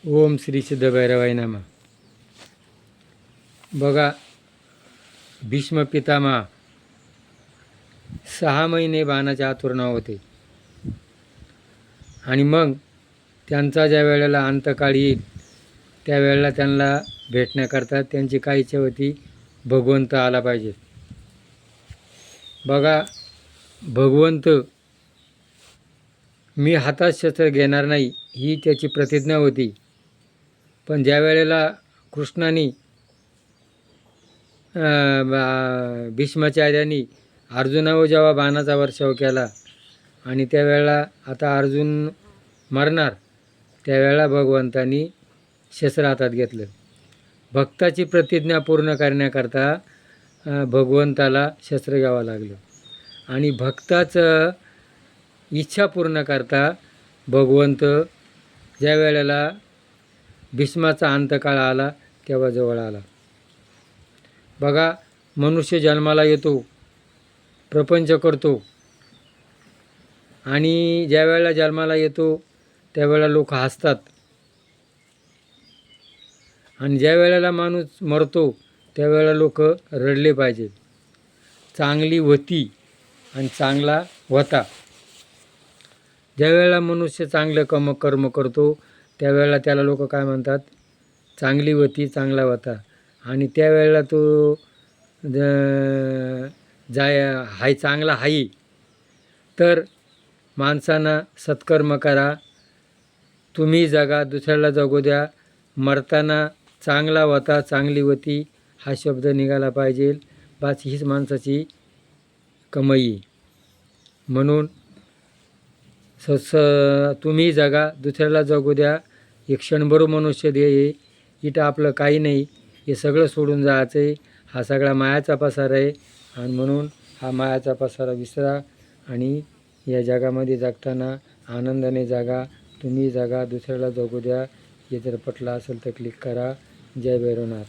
ओम श्री सिद्ध भैरवाय नमः. बघा, भीष्म पितामह 6 महिने बाणाच्या आतुरणावर होते आणि मग त्यांचा ज्या वेळेला अंतकाळ येईल त्यावेळेला त्यांना भेटण्याकरता त्यांची काय इच्छा होती, भगवंत आला पाहिजे. बघा, भगवंत मी हातात शस्त्र घेणार नाही ही त्याची प्रतिज्ञा होती. पण ज्या वेळेला कृष्णाने भीष्माचार्यांनी अर्जुनावर जेव्हा बाणाचा वर्षाव केला आणि त्यावेळेला आता अर्जुन मरणार, त्यावेळेला भगवंतानी शस्त्र हातात घेतलं. भक्ताची प्रतिज्ञा पूर्ण करण्याकरता भगवंताला शस्त्र घ्यावं लागलं आणि भक्ताचं इच्छा पूर्ण करता भगवंत ज्या वेळेला भीष्माचा अंतकाळ आला तेव्हा जवळ आला. बघा, मनुष्य जन्माला येतो, प्रपंच करतो आणि ज्या वेळेला जन्माला येतो त्यावेळेला लोक हसतात आणि ज्या वेळेला माणूस मरतो त्यावेळेला लोक रडले पाहिजेत. चांगली वती आणि चांगला वता. ज्या वेळेला मनुष्य चांगलं कर्म करतो त्यावेळेला त्याला लोक काय म्हणतात, चांगली वती चांगला वता. आणि त्यावेळेला तो हाय चांगला हाई. तर माणसानं सत्कर्म करा, तुम्ही जगा, दुसऱ्याला जगू द्या. मरताना चांगला वता चांगली वती हा शब्द निघाला पाहिजे. बस हीच माणसाची कमाई. म्हणून तुम्ही जगा, दुसऱ्याला जगू द्या. एक क्षणभर मनुष्य दे, इथं आपलं काही नाही, हे सगळं सोडून जायचं आहे. हा सगळा मायाचा पसारा आहे आणि म्हणून हा मायाचा पसारा विसरा आणि या जगामध्ये जगताना आनंदाने जगा. तुम्ही जगा, दुसऱ्याला जगू द्या. हे जर पटलं असेल तर क्लिक करा. जय भैरवनाथ.